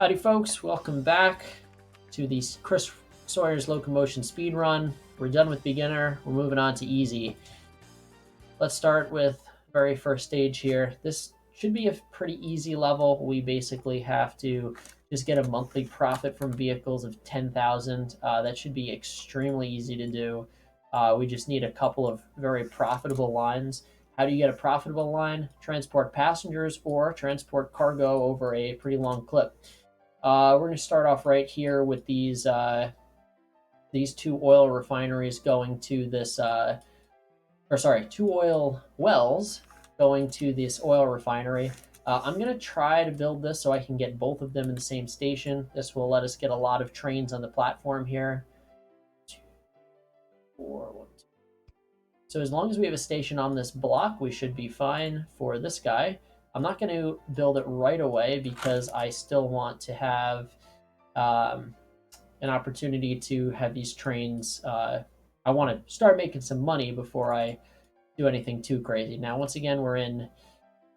Howdy folks, welcome back to the Chris Sawyer's Locomotion speedrun. We're done with beginner, we're moving on to easy. Let's start with very first stage here. This should be a pretty easy level. We basically have to just get a monthly profit from vehicles of 10,000. That should be extremely easy to do. We just need a couple of very profitable lines. How do you get a profitable line? Transport passengers or transport cargo over a pretty long clip. We're going to start off right here with these two oil refineries going to this, two oil wells going to this oil refinery. I'm going to try to build this so I can get both of them in the same station. This will let us get a lot of trains on the platform here. 2, 4, 1, 2. So as long as we have a station on this block, we should be fine for this guy. I'm not going to build it right away because I still want to have an opportunity to have these trains. I want to start making some money before I do anything too crazy. Now, once again, we're in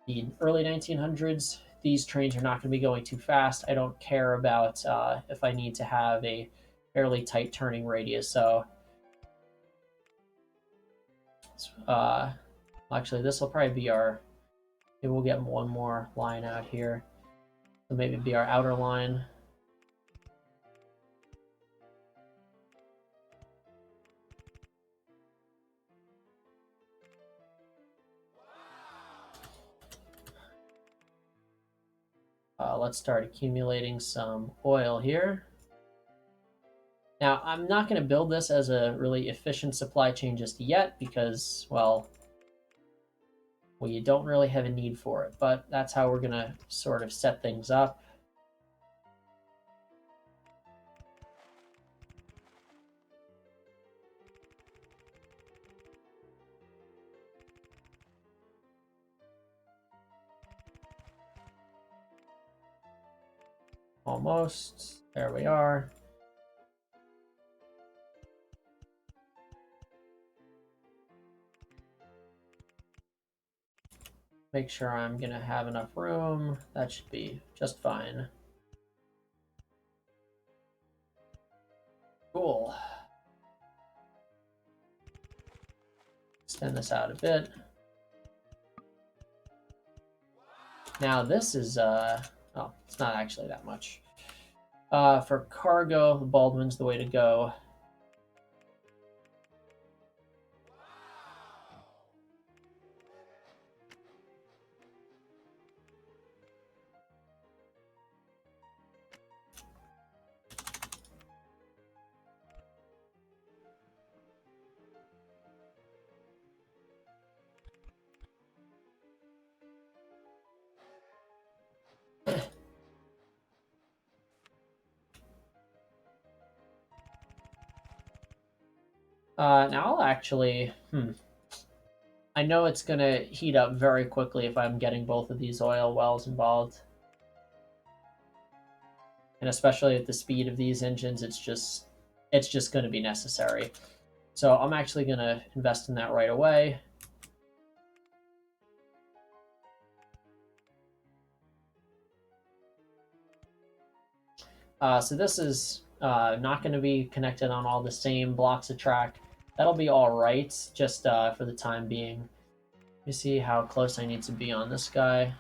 the early 1900s. These trains are not going to be going too fast. I don't care about if I need to have a fairly tight turning radius. So, actually, this will probably be our. Maybe we'll get one more line out here. So maybe be our outer line. Let's start accumulating some oil here. Now, I'm not going to build this as a really efficient supply chain just yet because, well, you don't really have a need for it, but that's how we're going to sort of set things up. Almost. There we are. Make sure I'm going to have enough room. That should be just fine. Cool. Extend this out a bit. Now this is, it's not actually that much. For cargo, Baldwin's the way to go. Now I'll actually, I know it's going to heat up very quickly if I'm getting both of these oil wells involved. And especially at the speed of these engines, it's just going to be necessary. So I'm actually going to invest in that right away. So this is not going to be connected on all the same blocks of track. That'll be all right, just for the time being. Let me see how close I need to be on this guy.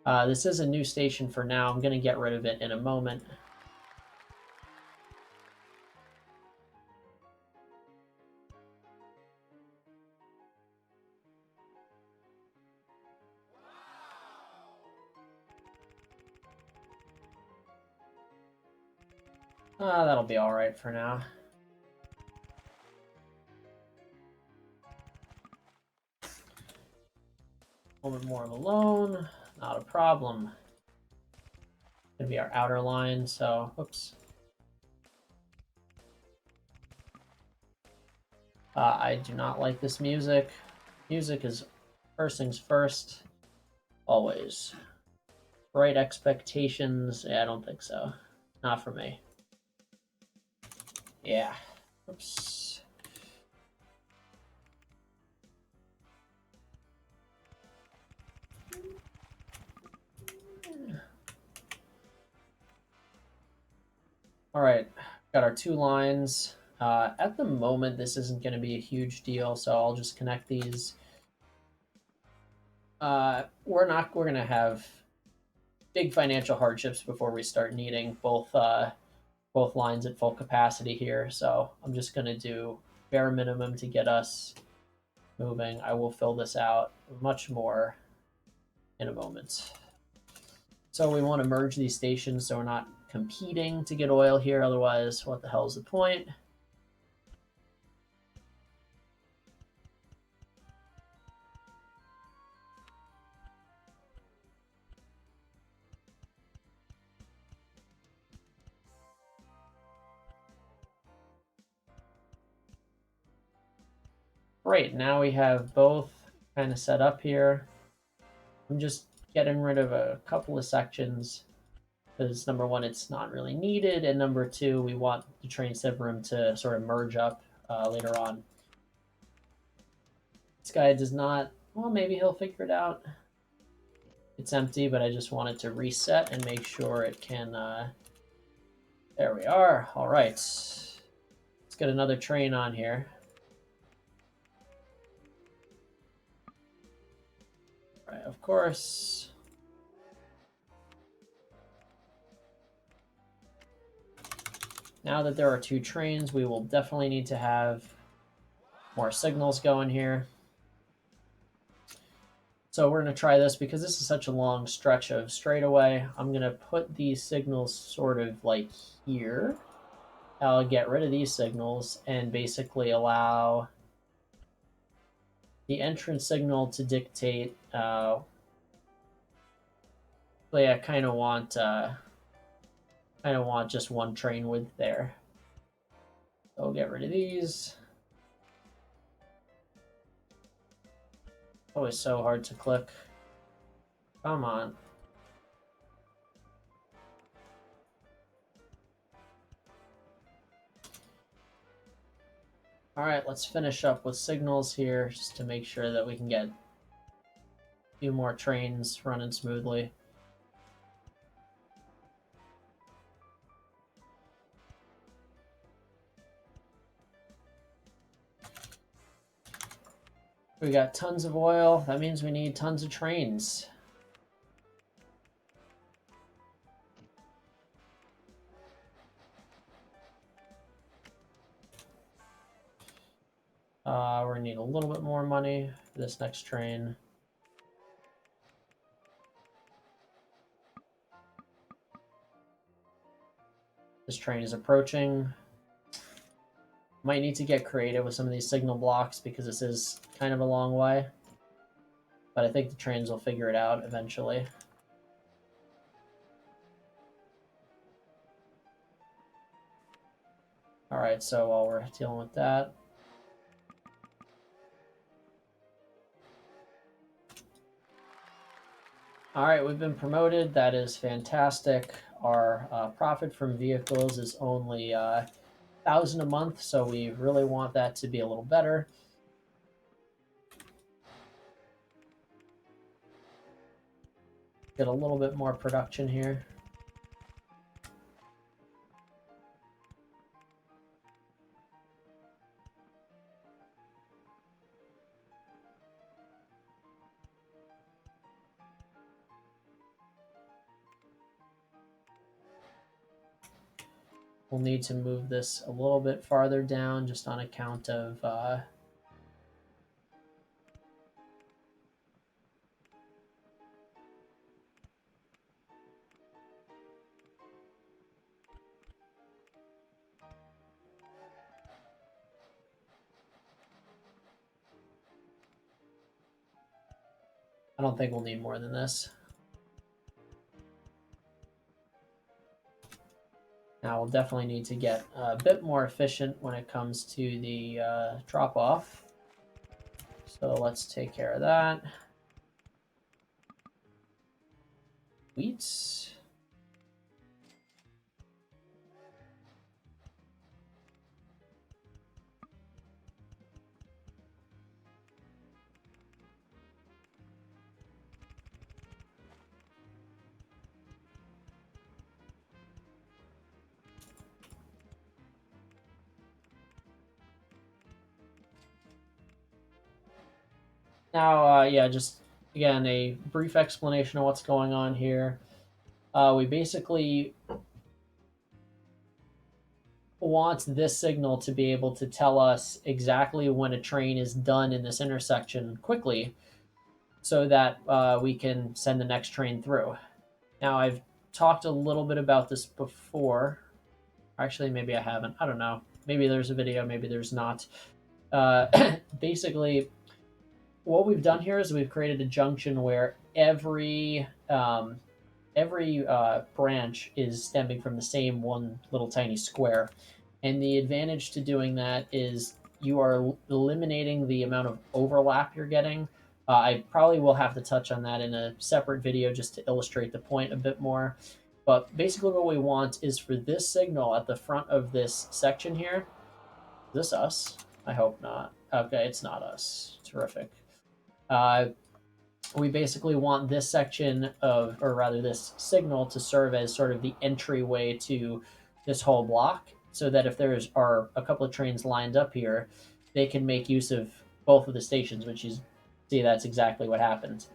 This is a new station for now. I'm going to get rid of it in a moment. That'll be all right for now. A little bit more of a loan, not a problem. Gonna be our outer line, so whoops. I do not like this music. Music is first things first, always. Right expectations, yeah, I don't think so. Not for me. Yeah, oops. All right, got our 2 lines. At the moment, this isn't going to be a huge deal, so I'll just connect these. We're going to have big financial hardships before we start needing both lines at full capacity here. So I'm just going to do bare minimum to get us moving. I will fill this out much more in a moment. So we want to merge these stations so we're not competing to get oil here. Otherwise, what the hell is the point? Great, now we have both kind of set up here. I'm just getting rid of a couple of sections because number one, it's not really needed, and number two, we want the train sieve room to sort of merge up later on. This guy does not, well, maybe he'll figure it out. It's empty, but I just wanted to reset and make sure it can, there we are. All right, let's get another train on here. All right, of course. Now that there are 2 trains, we will definitely need to have more signals going here. So we're going to try this because this is such a long stretch of straightaway. I'm going to put these signals sort of like here. I'll get rid of these signals and basically allow the entrance signal to dictate. But yeah, I kind of want just one train width there. So I'll get rid of these. Always so hard to click. Come on. All right, let's finish up with signals here just to make sure that we can get a few more trains running smoothly. We got tons of oil. That means we need tons of trains. We're gonna need a little bit more money for this next train. This train is approaching. Might need to get creative with some of these signal blocks because this is kind of a long way. But I think the trains will figure it out eventually. All right, so while we're dealing with that, all right, we've been promoted. That is fantastic. Our profit from vehicles is only 1,000 a month, so we really want that to be a little better. Get a little bit more production here. We'll need to move this a little bit farther down just on account of I don't think we'll need more than this. Now we'll definitely need to get a bit more efficient when it comes to the drop-off. So let's take care of that. Wheats. Now, yeah, just again a brief explanation of what's going on here. We basically want this signal to be able to tell us exactly when a train is done in this intersection quickly, so that we can send the next train through. Now, I've talked a little bit about this before. Actually, maybe I haven't. I don't know. Maybe there's a video, maybe there's not. Basically, what we've done here is we've created a junction where every branch is stemming from the same one little tiny square. And the advantage to doing that is you are eliminating the amount of overlap you're getting. I probably will have to touch on that in a separate video just to illustrate the point a bit more. But basically, what we want is for this signal at the front of this section here. Is this us? I hope not. Okay, it's not us. Terrific. Uh, we basically want this section of, or rather this signal, to serve as sort of the entryway to this whole block, so that if there's are a couple of trains lined up here, they can make use of both of the stations, which is, see, that's exactly what happens.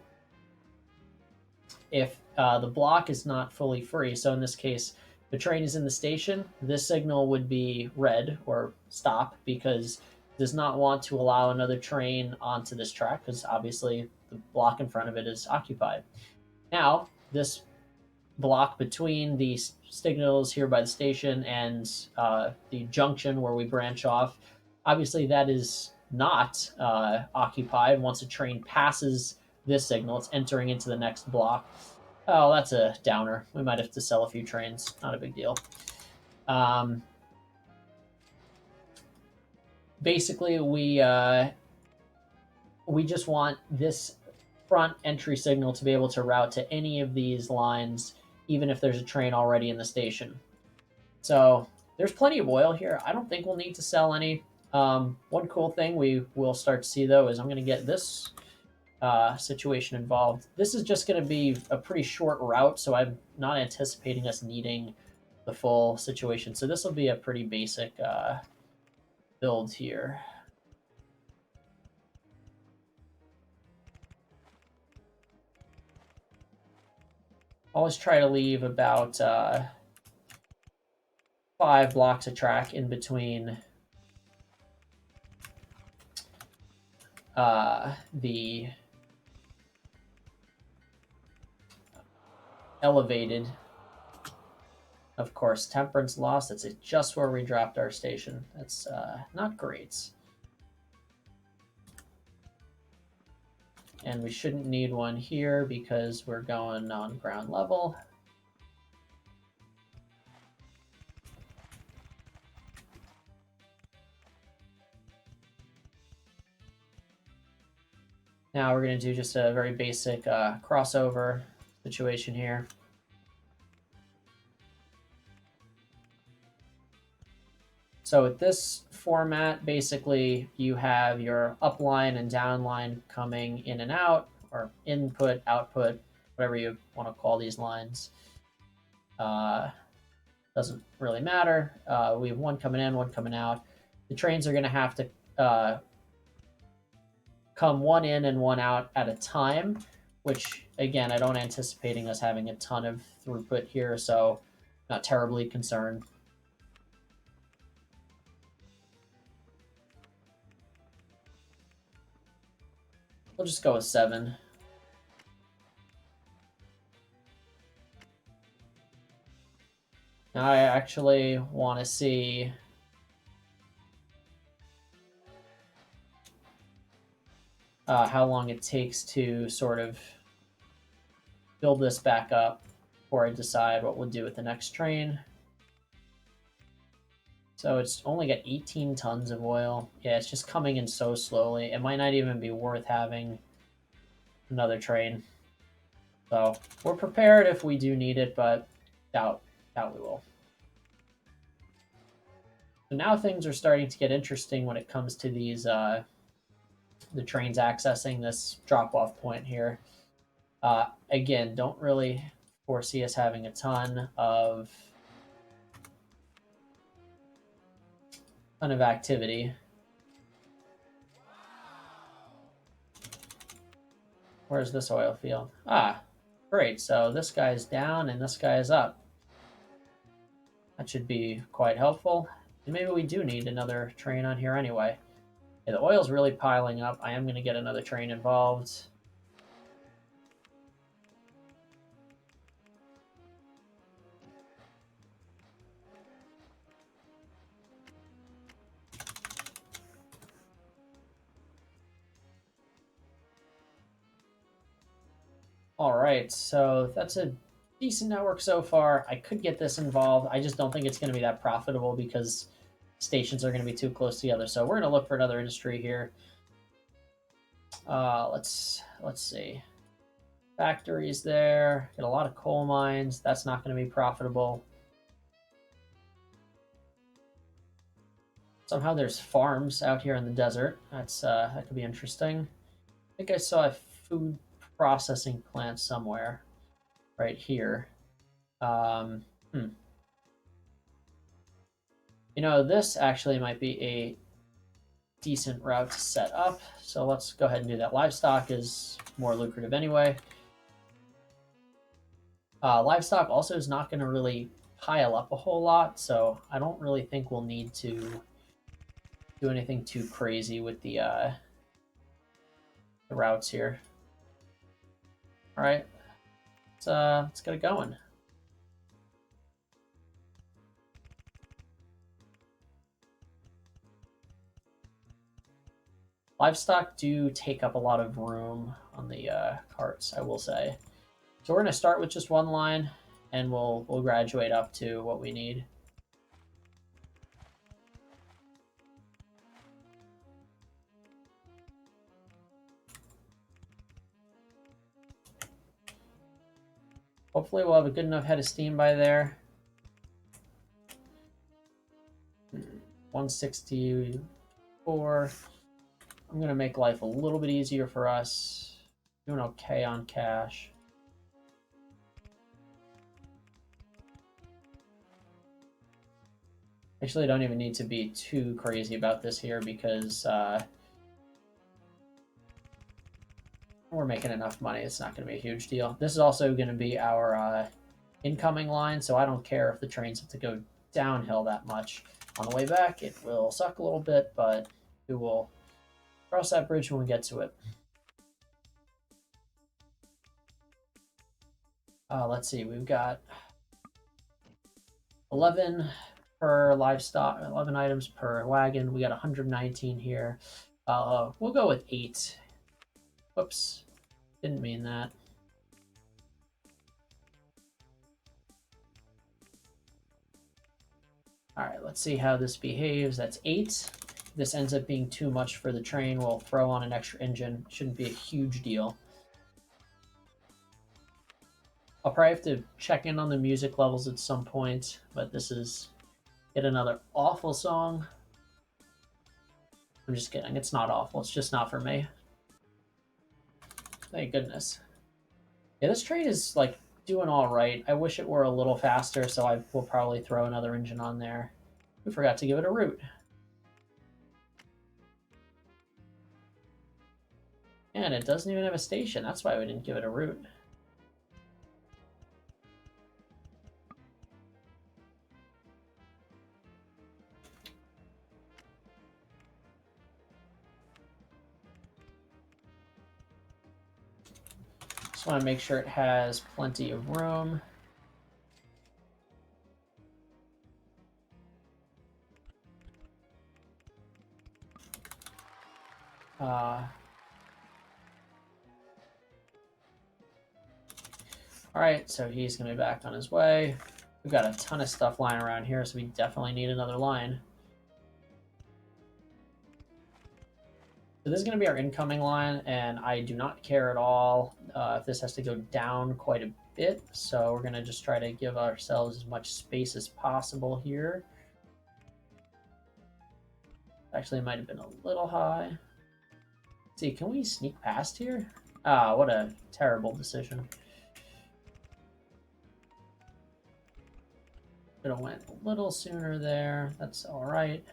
If the block is not fully free, so in this case, the train is in the station, this signal would be red or stop, because it does not want to allow another train onto this track, because obviously the block in front of it is occupied. Now, this block between the signals here by the station and the junction where we branch off, obviously that is not occupied. Once a train passes this signal, it's entering into the next block. Oh, that's a downer. We might have to sell a few trains. Not a big deal. Um, Basically, we just want this front entry signal to be able to route to any of these lines, even if there's a train already in the station. So there's plenty of oil here. I don't think we'll need to sell any. One cool thing we will start to see, though, is I'm going to get this situation involved. This is just going to be a pretty short route, so I'm not anticipating us needing the full situation. So this will be a pretty basic build here. Always try to leave about 5 blocks of track in between the elevated. Of course, temperance loss. That's just where we dropped our station. That's not great. And we shouldn't need one here because we're going on ground level. Now we're going to do just a very basic crossover situation here. So with this format, basically you have your upline and downline coming in and out, or input, output, whatever you want to call these lines. Doesn't really matter. We have one coming in, one coming out. The trains are going to have to come one in and one out at a time, which, again, I don't anticipating us having a ton of throughput here, so not terribly concerned. We'll just go with 7. Now I actually want to see how long it takes to sort of build this back up before I decide what we'll do with the next train. So it's only got 18 tons of oil. Yeah, it's just coming in so slowly. It might not even be worth having another train. So we're prepared if we do need it, but doubt we will. So now things are starting to get interesting when it comes to these the trains accessing this drop-off point here. Again, don't really foresee us having a ton of activity. Where's this oil field? Ah, great. So this guy's down and this guy is up. That should be quite helpful. And maybe we do need another train on here anyway. Yeah, the oil's really piling up. I am going to get another train involved. All right, so that's a decent network so far. I could get this involved. I just don't think it's going to be that profitable because stations are going to be too close together. So we're going to look for another industry here. Let's see. Factories there. Get a lot of coal mines. That's not going to be profitable. Somehow there's farms out here in the desert. That could be interesting. I think I saw a food processing plant somewhere right here. Um, hmm. You know, this actually might be a decent route to set up. So let's go ahead and do that. Livestock is more lucrative anyway. Livestock also is not going to really pile up a whole lot, so I don't really think we'll need to do anything too crazy with the routes here. All right, let's get it going. Livestock do take up a lot of room on the carts, I will say. So we're going to start with just one line, and we'll graduate up to what we need. Hopefully we'll have a good enough head of steam by there. 164. I'm going to make life a little bit easier for us. Doing okay on cash. Actually, I don't even need to be too crazy about this here because we're making enough money. It's not going to be a huge deal. This is also going to be our incoming line, so I don't care if the trains have to go downhill that much. On the way back, it will suck a little bit, but we will cross that bridge when we get to it. Let's see, we've got 11 per livestock, 11 items per wagon. We got 119 here. We'll go with 8. Whoops, didn't mean that. All right, let's see how this behaves. That's 8. If this ends up being too much for the train, we'll throw on an extra engine. Shouldn't be a huge deal. I'll probably have to check in on the music levels at some point, but this is yet another awful song. I'm just kidding. It's not awful. It's just not for me. Thank goodness. Yeah, this train is like doing all right. I wish it were a little faster, so I will probably throw another engine on there. We forgot to give it a route. And it doesn't even have a station. That's why we didn't give it a route. Just want to make sure it has plenty of room. All right, so he's going to be back on his way. We've got a ton of stuff lying around here, so we definitely need another line. So this is going to be our incoming line, and I do not care at all if this has to go down quite a bit. So we're going to just try to give ourselves as much space as possible here. Actually, it might have been a little high. Let's see, can we sneak past here? Ah, what a terrible decision. Could have went a little sooner there. That's all right.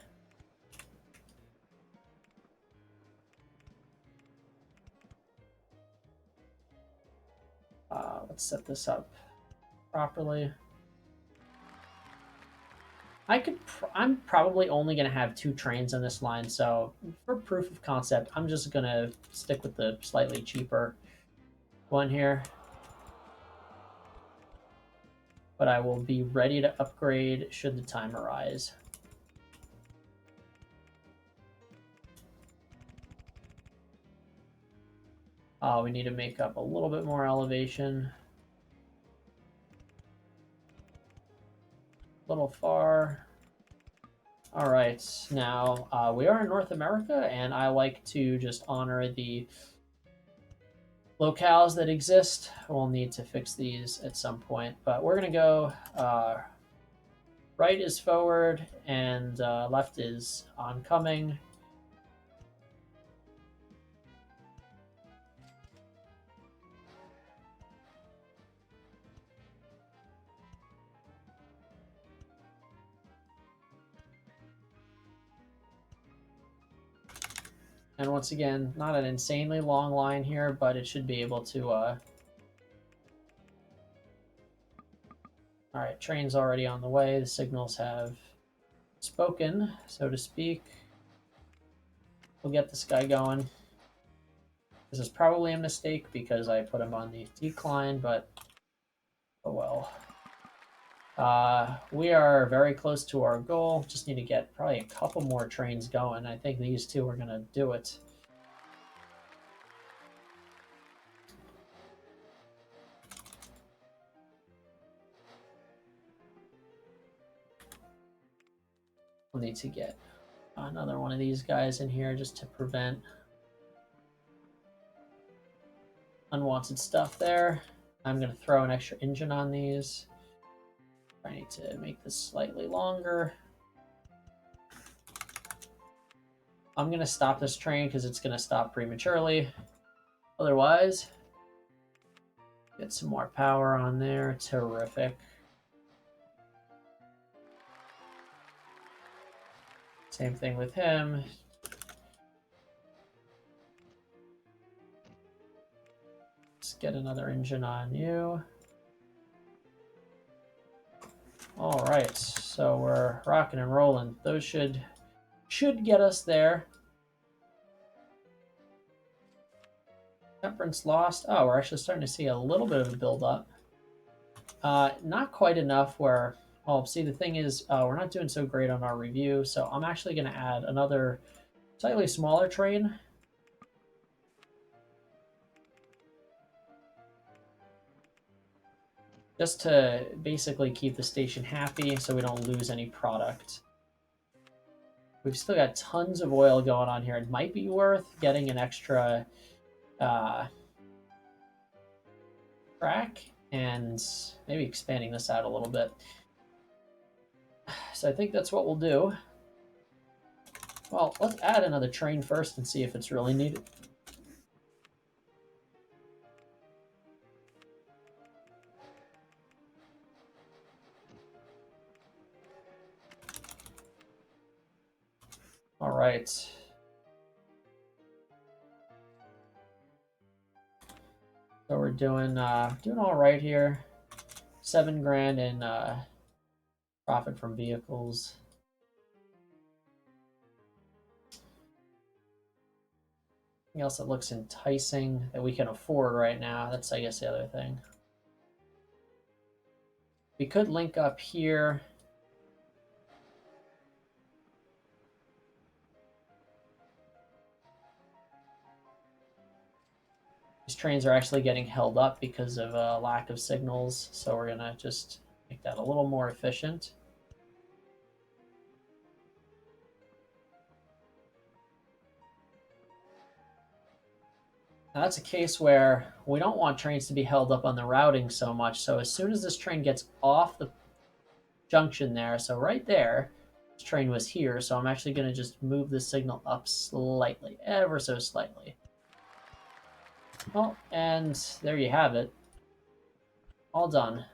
Let's set this up properly. I'm probably only going to have 2 trains on this line, so for proof of concept, I'm just going to stick with the slightly cheaper one here. But I will be ready to upgrade should the time arise. We need to make up a little bit more elevation. A little far. All right, now we are in North America, and I like to just honor the locales that exist. We'll need to fix these at some point, but we're going to go right is forward and left is oncoming. And once again, not an insanely long line here, but it should be able to... Alright, train's already on the way. The signals have spoken, so to speak. We'll get this guy going. This is probably a mistake because I put him on the decline, but oh well. We are very close to our goal. Just need to get probably a couple more trains going. I think these two are going to do it. We'll need to get another one of these guys in here just to prevent unwanted stuff there. I'm going to throw an extra engine on these. I need to make this slightly longer. I'm going to stop this train because it's going to stop prematurely. Otherwise, get some more power on there. Terrific. Same thing with him. Let's get another engine on you. All right, so we're rocking and rolling. Those should get us there. Temperance lost. Oh, we're actually starting to see a little bit of a build-up. Not quite enough where... Oh, see, the thing is, we're not doing so great on our review, so I'm actually going to add another slightly smaller train. Just to basically keep the station happy so we don't lose any product. We've still got tons of oil going on here. It might be worth getting an extra track and maybe expanding this out a little bit. So I think that's what we'll do. Well, let's add another train first and see if it's really needed. All right. So we're doing all right here. 7 grand in profit from vehicles. Anything else that looks enticing that we can afford right now? That's, I guess, the other thing. We could link up here. These trains are actually getting held up because of a lack of signals, so we're gonna just make that a little more efficient. Now that's a case where we don't want trains to be held up on the routing so much, so as soon as this train gets off the junction there, so right there, this train was here, so I'm actually going to just move the signal up slightly, ever so slightly. Well, and there you have it. All done.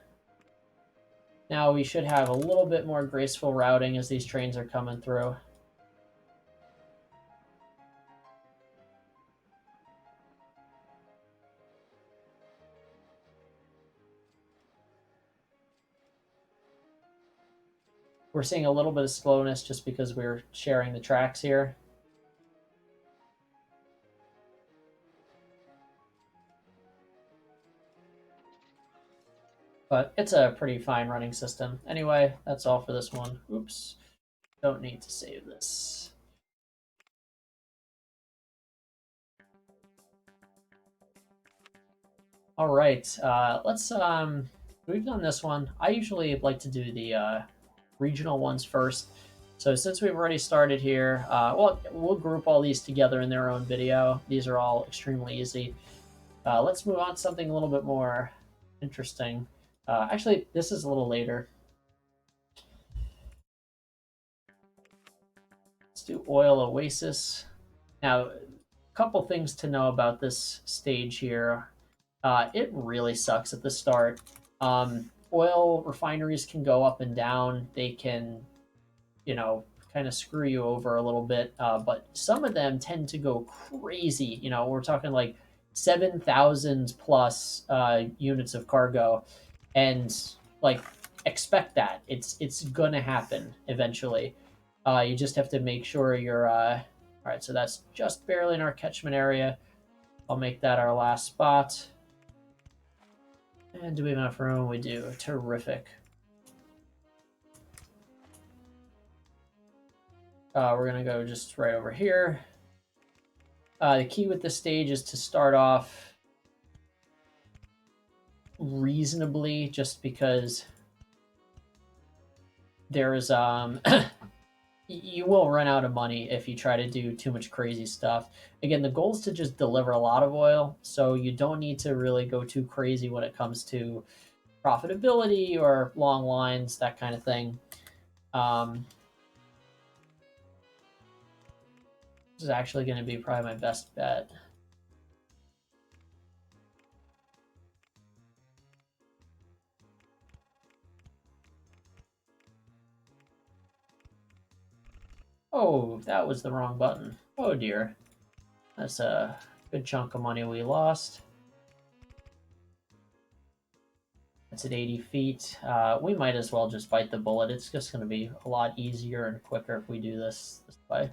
Now we should have a little bit more graceful routing as these trains are coming through. We're seeing a little bit of slowness just because we're sharing the tracks here. But it's a pretty fine running system. Anyway, that's all for this one. Oops. Don't need to save this. All right, let's we've done this one. I usually like to do the regional ones first. So since we've already started here, well, we'll group all these together in their own video. These are all extremely easy. Let's move on to something a little bit more interesting. Actually, this is a little later. Let's do Oil Oasis. Now, a couple things to know about this stage here. It really sucks at the start. Oil refineries can go up and down. They can, you know, kind of screw you over a little bit. But some of them tend to go crazy. You know, we're talking like 7,000 plus units of cargo, and like expect that it's gonna happen eventually. You just have to make sure you're. All right, so that's just barely in our catchment area. I'll make that our last spot. And do we have enough room? We do. Terrific. We're going to go just right over here. The key with this stage is to start off reasonably, just because there's you will run out of money if you try to do too much crazy stuff. Again, the goal is to just deliver a lot of oil, so you don't need to really go too crazy when it comes to profitability or long lines, that kind of thing. This is actually going to be probably my best bet. Oh, that was the wrong button. Oh dear. That's a good chunk of money we lost. That's at 80 feet. We might as well just bite the bullet. It's just going to be a lot easier and quicker if we do this way.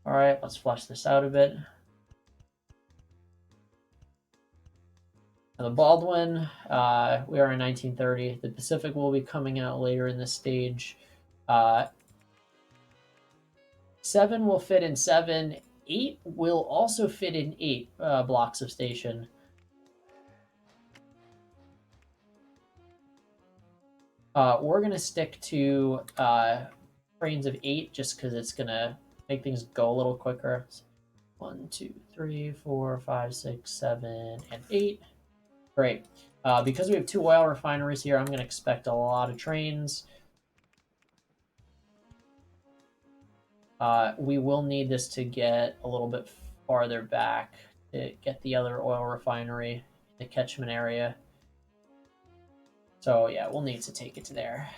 All right, let's flush this out a bit. Now the Baldwin, we are in 1930. The Pacific will be coming out later in this stage. 7 will fit in 7. 8 will also fit in 8 blocks of station. We're going to stick to trains of 8 just because it's going to make things go a little quicker. 1, 2, 3, 4, 5, 6, 7, and 8. Great. Because we have 2 oil refineries here, I'm going to expect a lot of trains. We will need this to get a little bit farther back to get the other oil refinery, the catchment area. So yeah, we'll need to take it to there.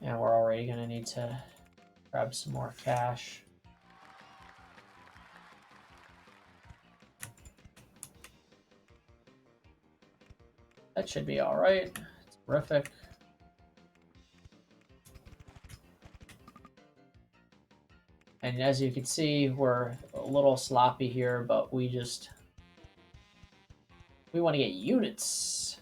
And we're already going to need to grab some more cash. That should be all right. Terrific. And as you can see, we're a little sloppy here, but we want to get units.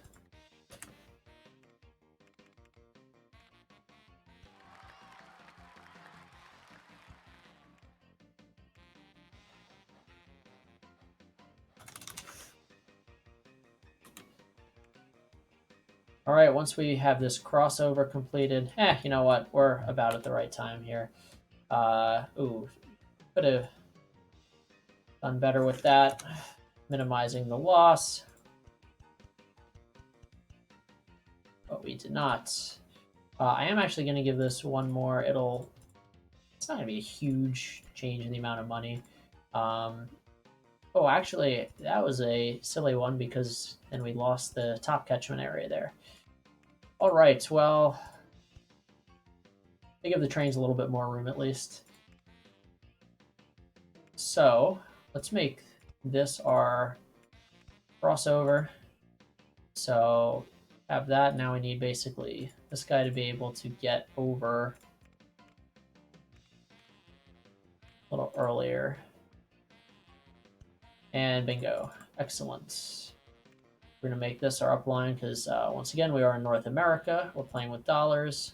All right, once we have this crossover completed, you know what? We're about at the right time here. Ooh, could have done better with that. Minimizing the loss. But we did not. I am actually going to give this one more. It's not going to be a huge change in the amount of money. Oh, actually, that was a silly one because then we lost the top catchment area there. All right, well, they give the trains a little bit more room at least. So let's make this our crossover. So have that. Now we need basically this guy to be able to get over a little earlier. And bingo. Excellent. We're going to make this our upline because, once again, we are in North America. We're playing with dollars.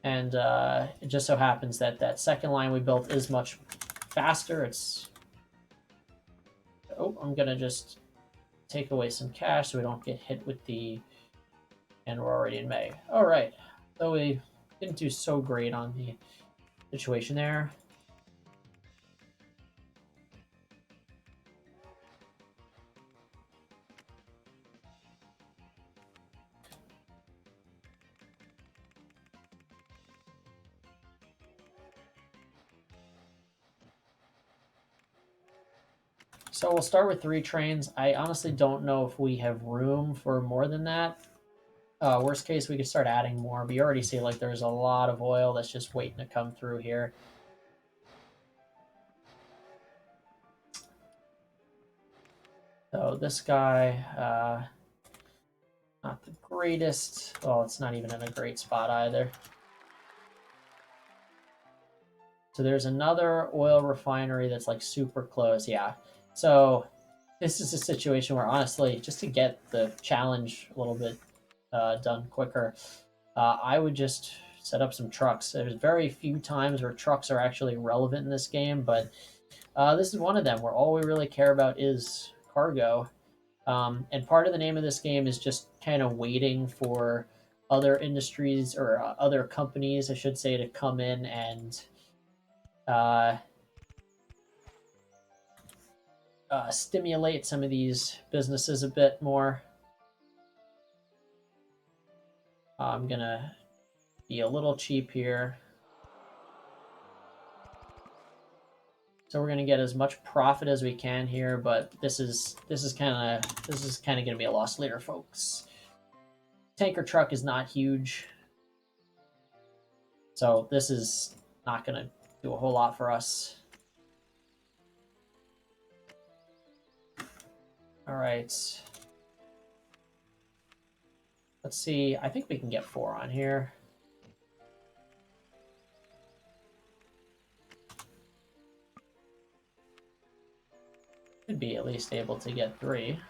And it just so happens that that second line we built is much faster. It's... Oh, I'm going to just take away some cash so we don't get hit with the... And we're already in May. All right. So we didn't do so great on the situation there. So we'll start with 3 trains. I honestly don't know if we have room for more than that. Worst case, we could start adding more, but you already see like there's a lot of oil that's just waiting to come through here. So this guy, not the greatest. Well, it's not even in a great spot either. So there's another oil refinery that's like super close. Yeah. So this is a situation where honestly, just to get the challenge a little bit done quicker, I would just set up some trucks. There's very few times where trucks are actually relevant in this game, but this is one of them where all we really care about is cargo. And part of the name of this game is just kind of waiting for other industries or other companies, I should say, to come in and uh, stimulate some of these businesses a bit more. I'm going to be a little cheap here. So we're going to get as much profit as we can here, but this is kind of going to be a loss leader, folks. Tanker truck is not huge, so this is not going to do a whole lot for us. All right. Let's see. I think we can get 4 on here. Should be at least able to get 3.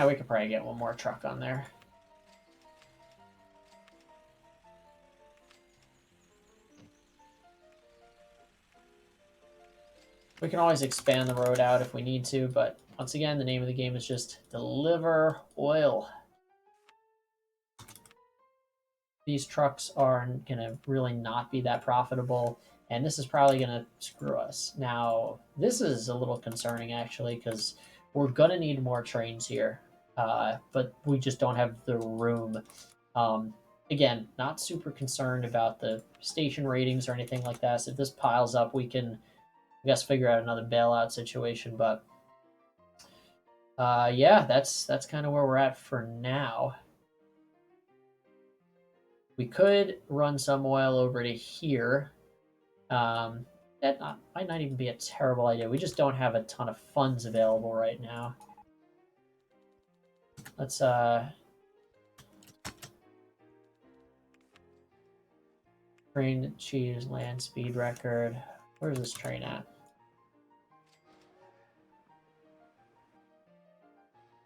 We could probably get 1 more truck on there. We can always expand the road out if we need to, but once again, the name of the game is just deliver oil. These trucks are going to really not be that profitable, and this is probably going to screw us. Now, this is a little concerning, actually, because we're going to need more trains here, but we just don't have the room. Again, not super concerned about the station ratings or anything like that. So if this piles up, we can, I guess, figure out another bailout situation, but yeah, that's kind of where we're at for now. We could run some oil over to here. That might not even be a terrible idea. We just don't have a ton of funds available right now. Let's train, cheese, land speed record. Where's this train at?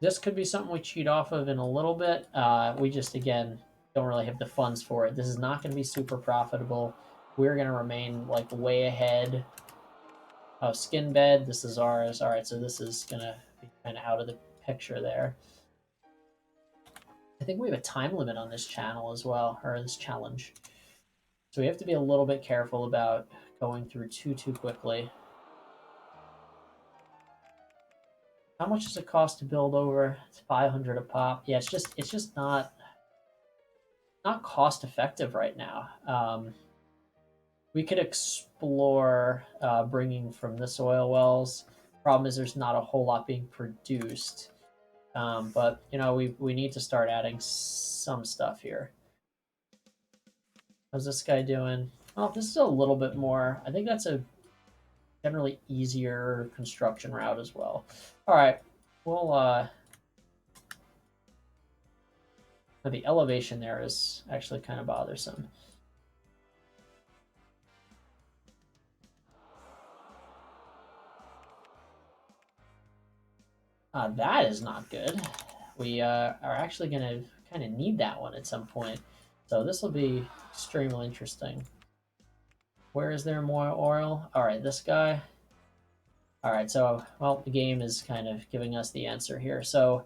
This could be something we cheat off of in a little bit. We just, again, don't really have the funds for it. This is not going to be super profitable. We're going to remain like way ahead. Oh, skin bed. This is ours. All right, so this is going to be kind of out of the picture there. I think we have a time limit on this channel as well, or this challenge. So we have to be a little bit careful about going through too quickly. How much does it cost to build over? It's 500 a pop. Yeah, it's just not cost effective right now. We could explore bringing from this oil wells. Problem is there's not a whole lot being produced. But, you know, we need to start adding some stuff here. How's this guy doing? Oh, this is a little bit more. I think that's a generally easier construction route as well. All right, we'll the elevation there is actually kind of bothersome. That is not good. We are actually going to kind of need that one at some point. So this will be extremely interesting. Where is there more oil? All right, this guy. All right, so, well, the game is kind of giving us the answer here. So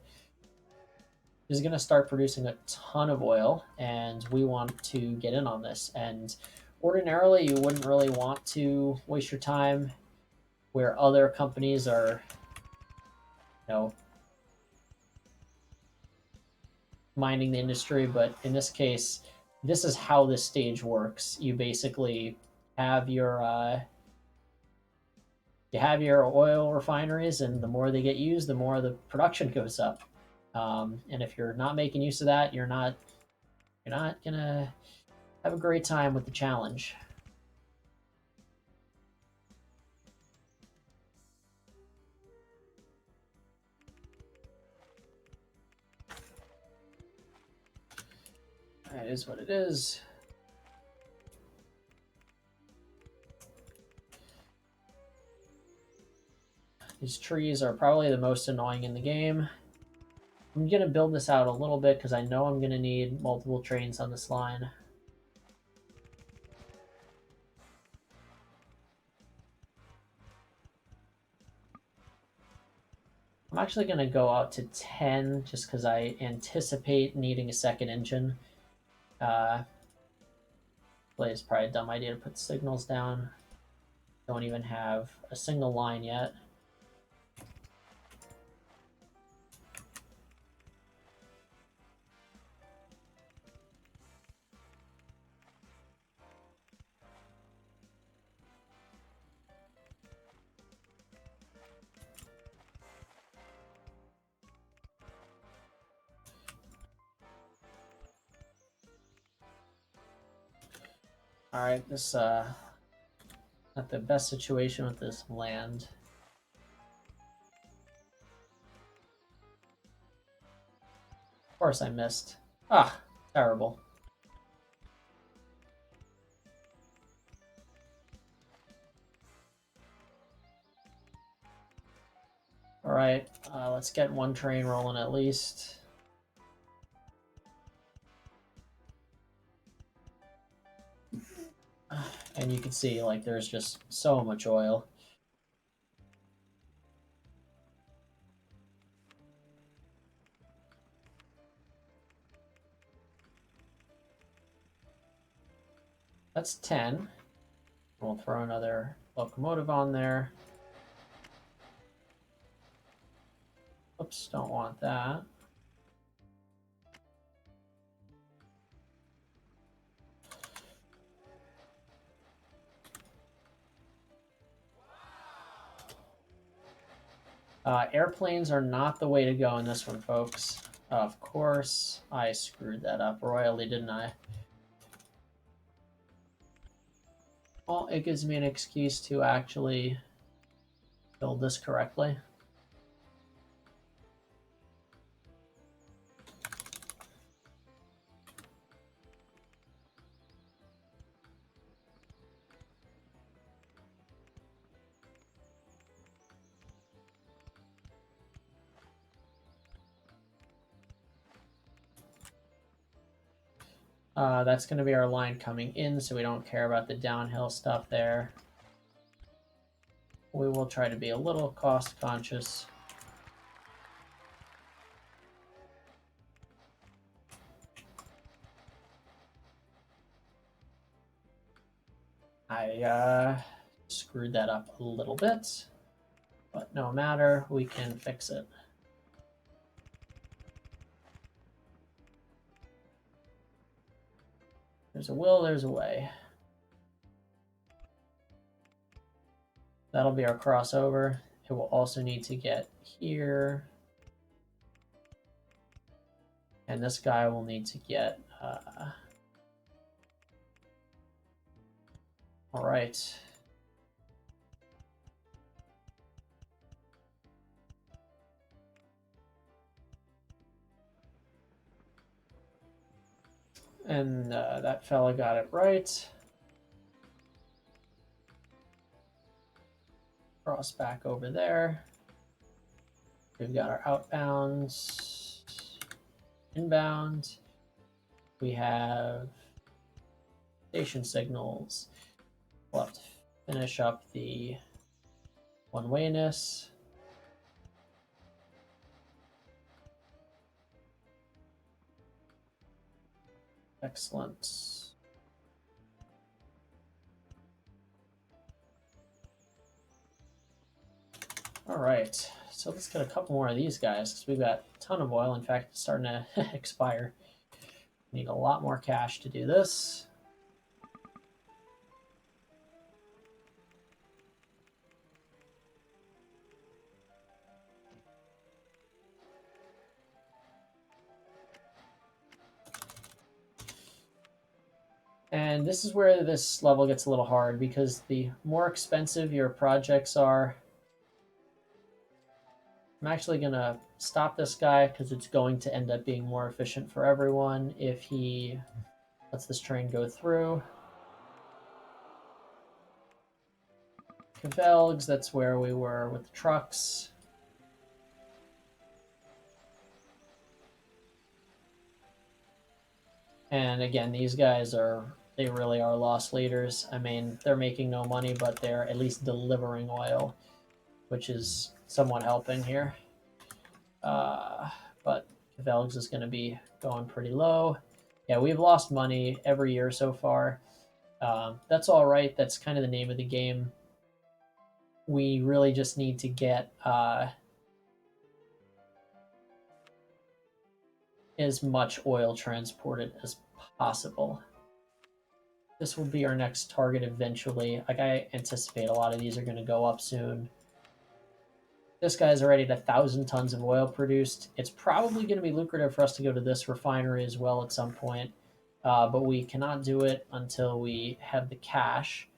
is going to start producing a ton of oil, and we want to get in on this. And ordinarily, you wouldn't really want to waste your time where other companies are, you know, mining the industry. But in this case, this is how this stage works. You basically have your oil refineries, and the more they get used, the more the production goes up. And if you're not making use of that, you're not gonna have a great time with the challenge. That is what it is. These trees are probably the most annoying in the game. I'm going to build this out a little bit because I know I'm going to need multiple trains on this line. I'm actually going to go out to 10 just because I anticipate needing a second engine. It's probably a dumb idea to put signals down. Don't even have a single line yet. All right, this not the best situation with this land. Of course I missed. Ah, terrible. All right, let's get one train rolling at least. And you can see, like, there's just so much oil. That's 10. We'll throw another locomotive on there. Oops, don't want that. Airplanes are not the way to go in this one, folks. Of course, I screwed that up royally, didn't I? Well, it gives me an excuse to actually build this correctly. That's going to be our line coming in, so we don't care about the downhill stuff there. We will try to be a little cost conscious. I screwed that up a little bit, but no matter, we can fix it. There's a will, there's a way. That'll be our crossover. It will also need to get here. And this guy will need to get... all right. And that fella got it right. Cross back over there. We've got our outbounds, inbound. We have station signals. We'll have to finish up the one-wayness. Excellent. All right, so let's get a couple more of these guys because we've got a ton of oil. In fact, it's starting to expire. We need a lot more cash to do this. And this is where this level gets a little hard because the more expensive your projects are, I'm actually going to stop this guy because it's going to end up being more efficient for everyone if he lets this train go through. Cavelgs, that's where we were with the trucks. And again, these guys they really are loss leaders. I mean, they're making no money, but they're at least delivering oil, which is somewhat helping here. But Cavelgs is going to be going pretty low. Yeah, we've lost money every year so far. That's all right. That's kind of the name of the game. We really just need to get as much oil transported as possible. This will be our next target eventually. Like, I anticipate a lot of these are going to go up soon. This guy's already at 1,000 tons of oil produced. It's probably going to be lucrative for us to go to this refinery as well at some point, but we cannot do it until we have the cash.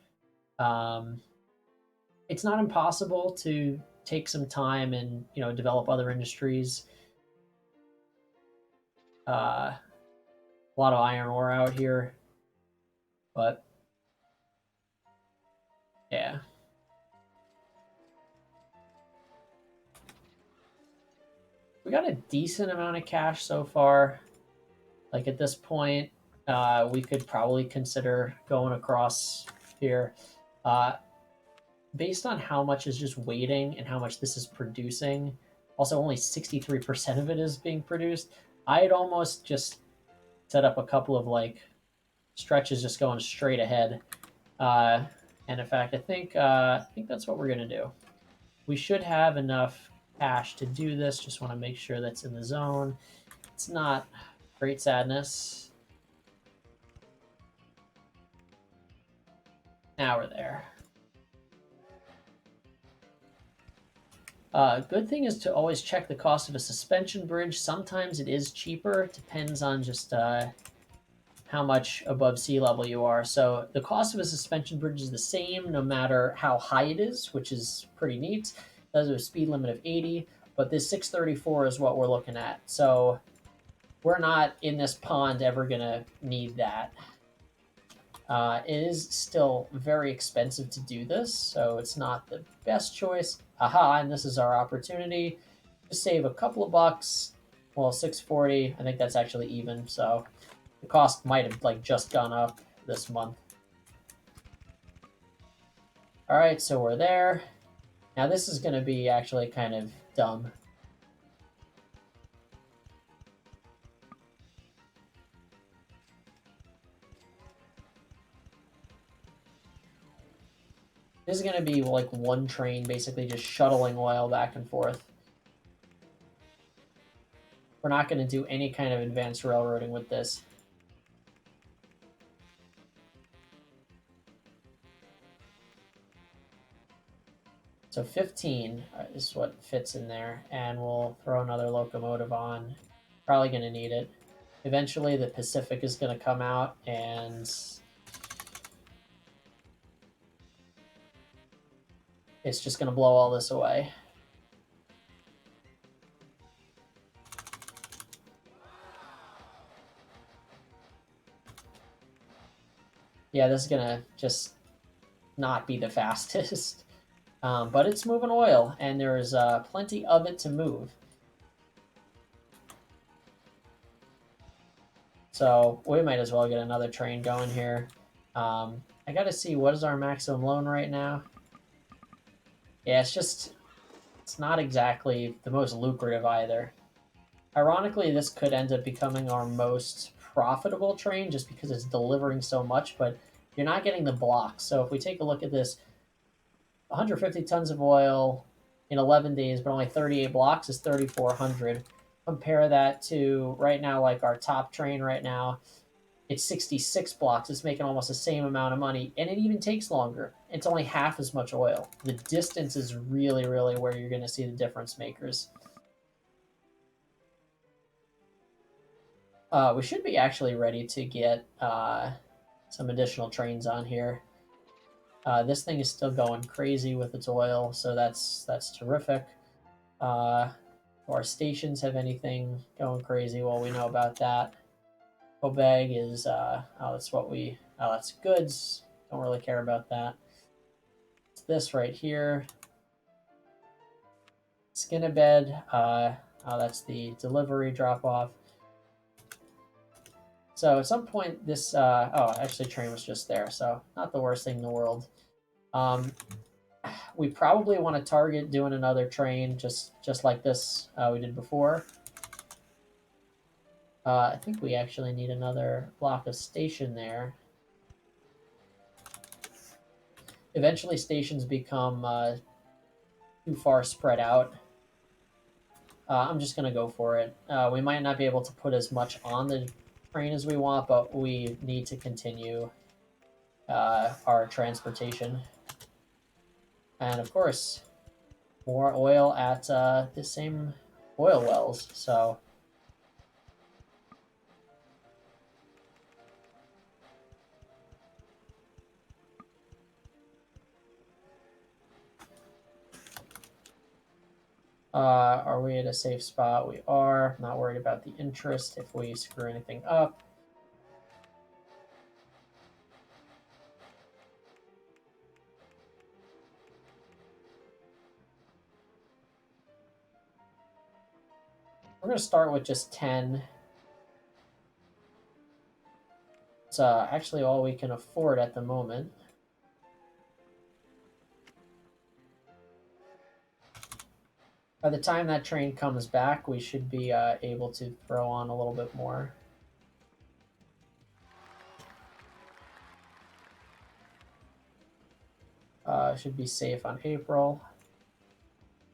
It's not impossible to take some time and develop other industries. A lot of iron ore out here, but yeah. We got a decent amount of cash so far. Like at this point, we could probably consider going across here. Based on how much is just waiting and how much this is producing, also only 63% of it is being produced, I'd almost just set up a couple of like stretches just going straight ahead. And in fact, I think that's what we're gonna do. We should have enough cash to do this. Just want to make sure that's in the zone. It's not great sadness. Now we're there. Good thing is to always check the cost of a suspension bridge. Sometimes it is cheaper. It depends on just how much above sea level you are. So the cost of a suspension bridge is the same no matter how high it is, which is pretty neat. There's a speed limit of 80, but this 634 is what we're looking at. So we're not in this pond ever gonna need that. It is still very expensive to do this, so it's not the best choice. Aha, and this is our opportunity to save a couple of bucks. Well, 640, I think that's actually even, so the cost might have like just gone up this month. All right, so we're there. Now this is going to be actually kind of dumb. This is going to be like one train basically just shuttling oil back and forth. We're not going to do any kind of advanced railroading with this. So 15 is what fits in there, and we'll throw another locomotive on. Probably going to need it. Eventually the Pacific is going to come out, and it's just going to blow all this away. Yeah, this is going to just not be the fastest. But it's moving oil, and there's plenty of it to move. So we might as well get another train going here. I got to see, what is our maximum loan right now? Yeah, it's not exactly the most lucrative either. Ironically, this could end up becoming our most profitable train just because it's delivering so much, but you're not getting the blocks. So if we take a look at this, 150 tons of oil in 11 days, but only 38 blocks is 3,400. Compare that to right now, like our top train right now, it's 66 blocks. It's making almost the same amount of money, and it even takes longer. It's only half as much oil. The distance is really, really where you're going to see the difference makers. We should be actually ready to get some additional trains on here. This thing is still going crazy with its oil, so that's terrific. Do our stations have anything going crazy? Well, we know about that. Obeg is, that's goods. Don't really care about that. It's this right here. Skinabed, that's the delivery drop-off. So at some point this, actually train was just there, so not the worst thing in the world. We probably want to target doing another train just like this we did before. I think we actually need another block of station there. Eventually stations become too far spread out. I'm just going to go for it. We might not be able to put as much on the train as we want, but we need to continue our transportation. And of course, more oil at the same oil wells. So are we at a safe spot? We are. Not worried about the interest if we screw anything up. We're going to start with just 10. It's actually all we can afford at the moment. By the time that train comes back, we should be able to throw on a little bit more. Should be safe on April.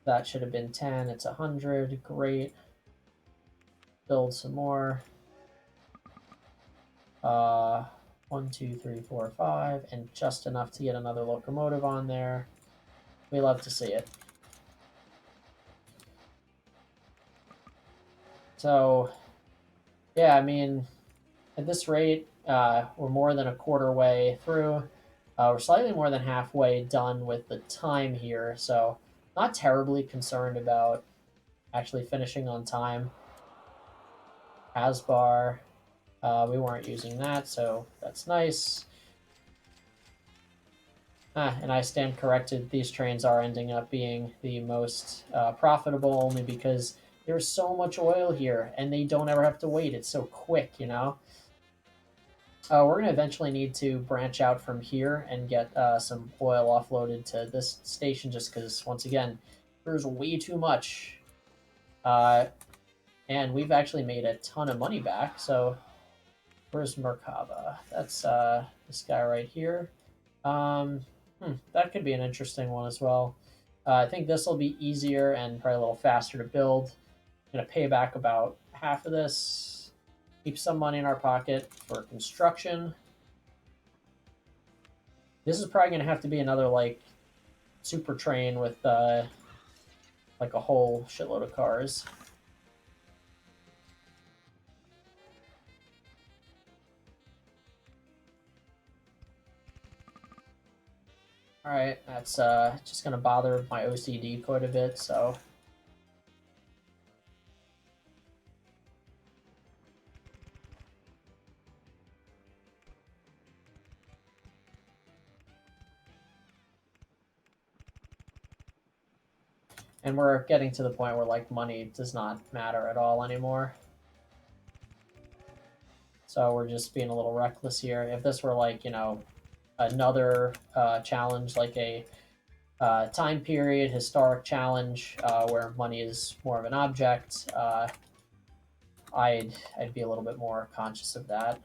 That should have been 10. It's 100. Great. Build some more. 1, 2, 3, 4, 5, and just enough to get another locomotive on there. We love to see it. So, yeah, I mean, at this rate, we're more than a quarter way through. We're slightly more than halfway done with the time here, so not terribly concerned about actually finishing on time. Asbar, we weren't using that, so that's nice. And I stand corrected. These trains are ending up being the most profitable only because there's so much oil here, and they don't ever have to wait. It's so quick, you know? We're going to eventually need to branch out from here and get some oil offloaded to this station just because, once again, there's way too much. And we've actually made a ton of money back, so where's Merkaba? That's this guy right here. That could be an interesting one as well. I think this will be easier and probably a little faster to build. I'm going to pay back about half of this, keep some money in our pocket for construction. This is probably going to have to be another like super train with like a whole shitload of cars. All right, that's just going to bother my OCD quite a bit, so and we're getting to the point where like money does not matter at all anymore. So we're just being a little reckless here. If this were like, you know, another challenge, like a time period historic challenge where money is more of an object, I'd be a little bit more conscious of that.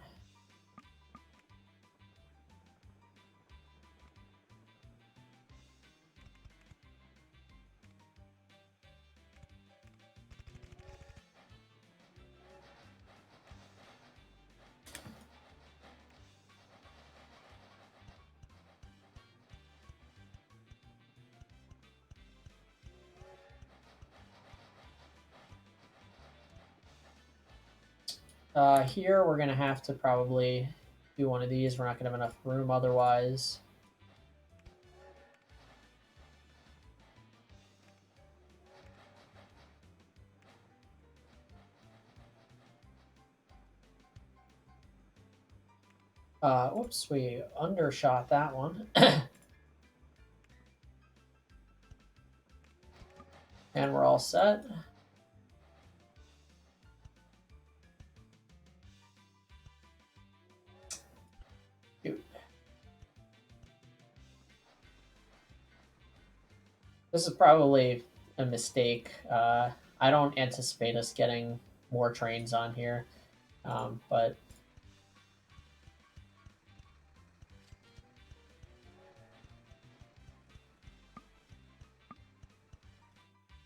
Here we're gonna have to probably do one of these. We're not gonna have enough room otherwise. Whoops, we undershot that one. And we're all set. Shoot. This is probably a mistake. I don't anticipate us getting more trains on here, but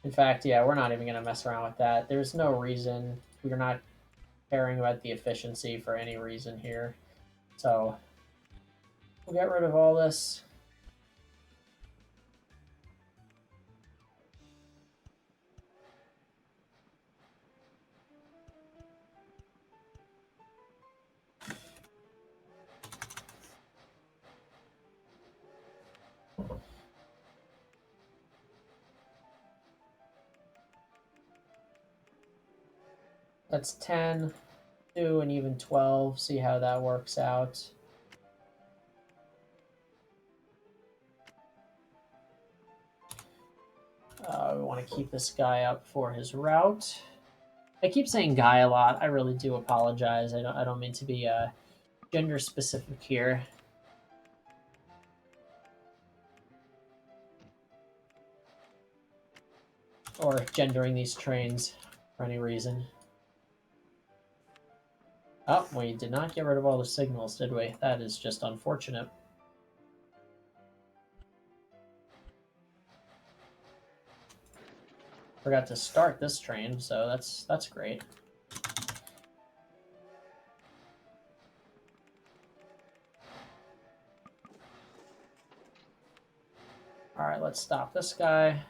in fact, yeah, we're not even going to mess around with that. There's no reason. We're not caring about the efficiency for any reason here. So we'll get rid of all this. That's 10, 2, and even 12. See how that works out. We want to keep this guy up for his route. I keep saying guy a lot. I really do apologize. I don't mean to be gender specific here. Or gendering these trains for any reason. Oh, we did not get rid of all the signals, did we? That is just unfortunate. Forgot to start this train, so that's great. Alright, let's stop this guy.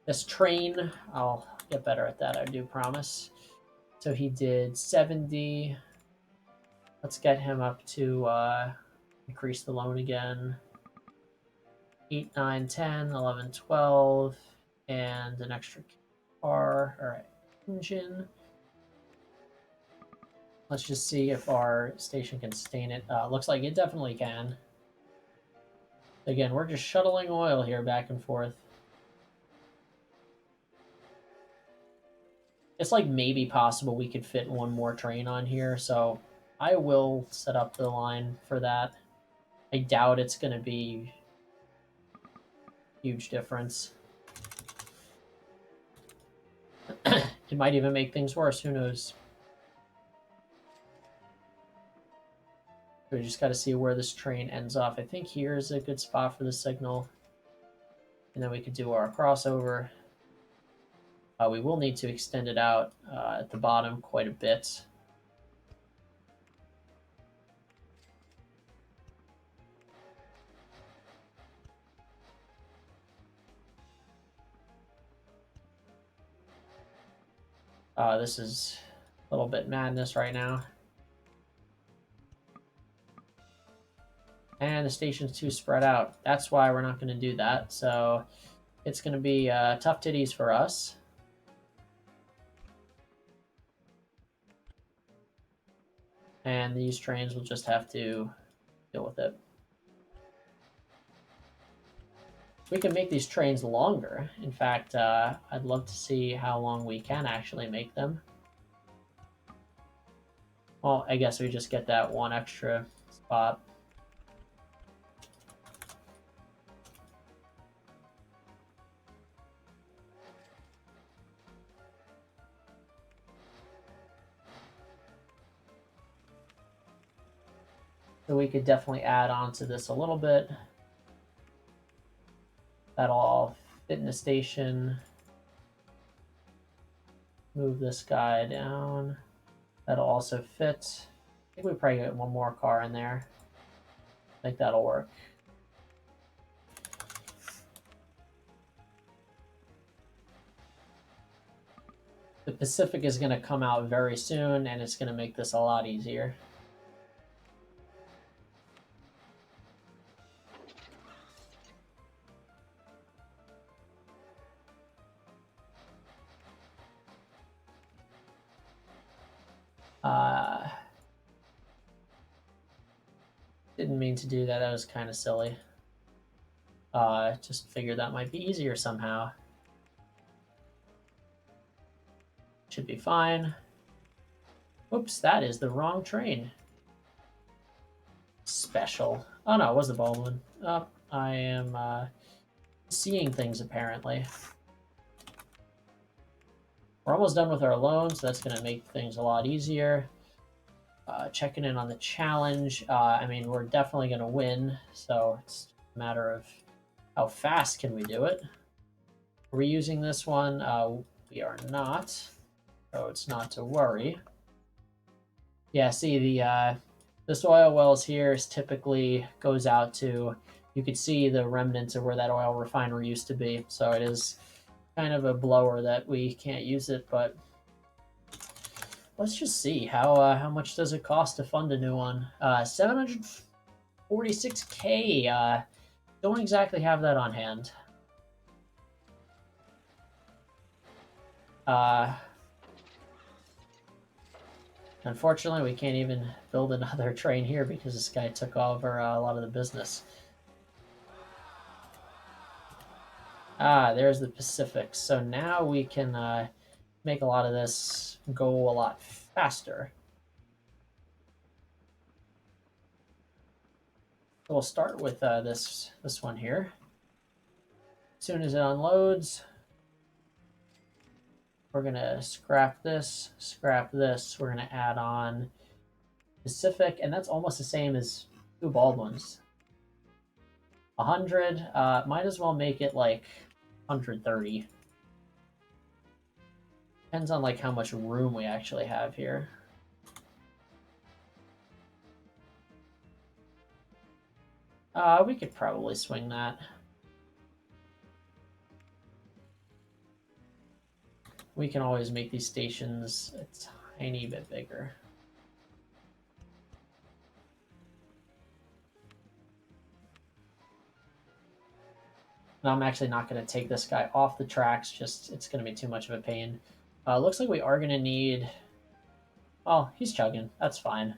This train, I'll get better at that, I do promise. So he did 70. Let's get him up to increase the loan again. 8, 9, 10, 11, 12, and an extra car. Alright, engine. Let's just see if our station can sustain it. Looks like it definitely can. Again, we're just shuttling oil here back and forth. It's like maybe possible we could fit one more train on here, so I will set up the line for that. I doubt it's going to be a huge difference. It might even make things worse, who knows. We just got to see where this train ends off. I think here's a good spot for the signal. And then we could do our crossover. We will need to extend it out at the bottom quite a bit. This is a little bit madness right now. And the station's too spread out. That's why we're not going to do that. So it's going to be tough titties for us. And these trains will just have to deal with it. We can make these trains longer. In fact, I'd love to see how long we can actually make them. Well, I guess we just get that one extra spot. So we could definitely add on to this a little bit. That'll all fit in the station. Move this guy down. That'll also fit. I think we probably get one more car in there. I think that'll work. The Pacific is going to come out very soon, and it's going to make this a lot easier. Didn't mean to do that. That was kind of silly. Just figured that might be easier somehow. Should be fine. Oops, that is the wrong train. Special. Oh no, it was the Baldwin. Oh, I am seeing things apparently. We're almost done with our loan, so that's going to make things a lot easier. Checking in on the challenge. I mean, we're definitely going to win, so it's a matter of how fast can we do it. Are we using this one? We are not, so it's not to worry. Yeah, see, this oil wells here is typically goes out to, you could see the remnants of where that oil refinery used to be, so it is kind of a blower that we can't use it, but let's just see how much does it cost to fund a new one. 746K. Don't exactly have that on hand. Unfortunately, we can't even build another train here because this guy took over a lot of the business. There's the Pacific. So now we can make a lot of this go a lot faster. So we'll start with this one here. As soon as it unloads, we're going to scrap this. We're going to add on Pacific, and that's almost the same as two Baldwins. 100. Might as well make it like 130. Depends on like how much room we actually have here. We could probably swing that. We can always make these stations a tiny bit bigger. Now I'm actually not going to take this guy off the tracks, just it's going to be too much of a pain. Looks like we are going to need... Oh, he's chugging. That's fine.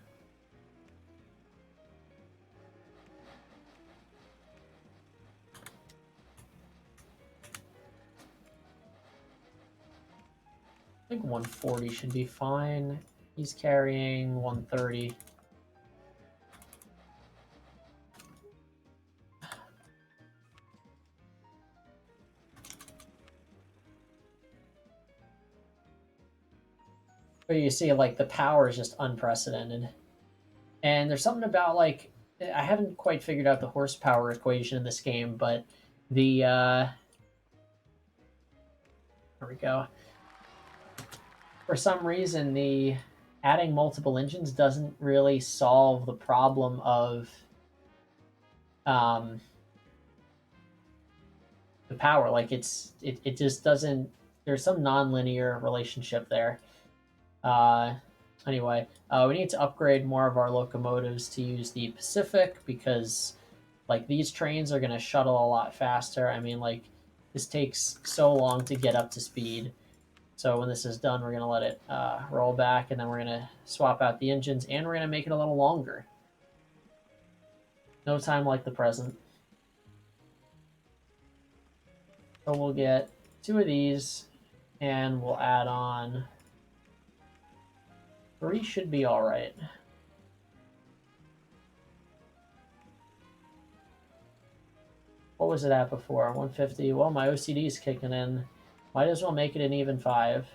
I think 140 should be fine. He's carrying 130. But you see, like, the power is just unprecedented. And there's something about like I haven't quite figured out the horsepower equation in this game, but the there we go. For some reason, the adding multiple engines doesn't really solve the problem of um, the power. Like it just doesn't. There's some non-linear relationship there. Uh, anyway, we need to upgrade more of our locomotives to use the Pacific because like these trains are going to shuttle a lot faster. I mean, like this takes so long to get up to speed. So when this is done, we're going to let it roll back, and then we're going to swap out the engines, and we're going to make it a little longer. No time like the present. So we'll get 2 of these, and we'll add on 3 should be all right. What was it at before? 150. Well, my OCD is kicking in. Might as well make it an even 5.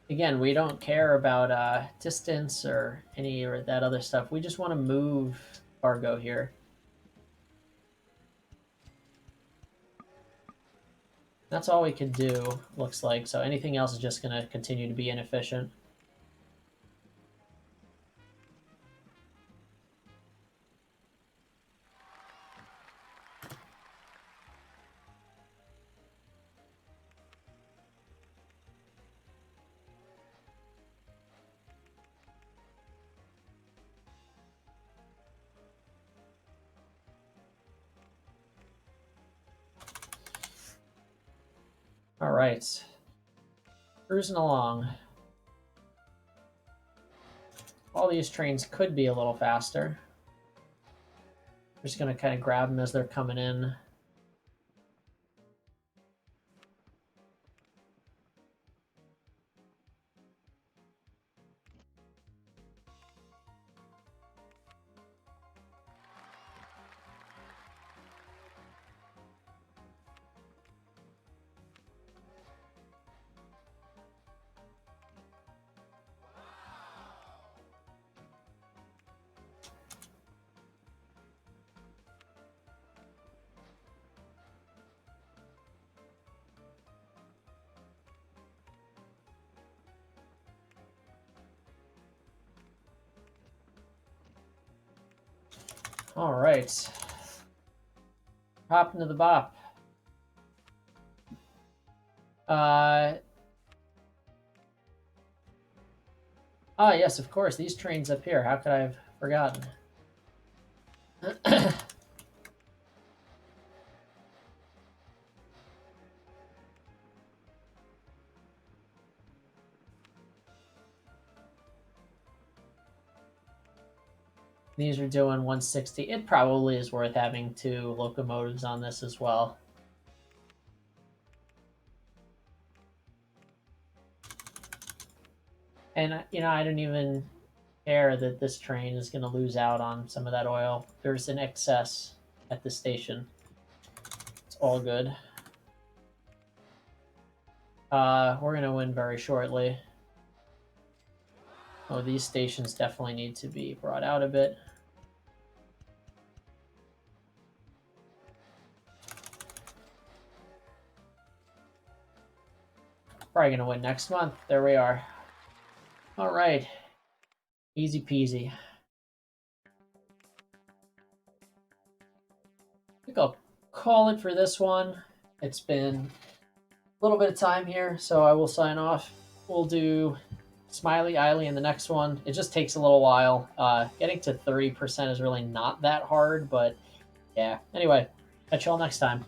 Again, we don't care about distance or any or that other stuff. We just want to move cargo here. That's all we can do, looks like. So anything else is just going to continue to be inefficient. All right. Cruising along. All these trains could be a little faster. We're just going to kind of grab them as they're coming in. All right. Hop into the bop. Yes, of course. These trains up here. How could I have forgotten? These are doing 160. It probably is worth having 2 locomotives on this as well. And, you know, I don't even care that this train is going to lose out on some of that oil. There's an excess at the station. It's all good. We're going to win very shortly. Oh, these stations definitely need to be brought out a bit. Probably going to win next month. There we are. All right. Easy peasy. I think I'll call it for this one. It's been a little bit of time here, so I will sign off. We'll do Smiley Eiley in the next one. It just takes a little while. Getting to 30% is really not that hard, but yeah. Anyway, catch y'all next time.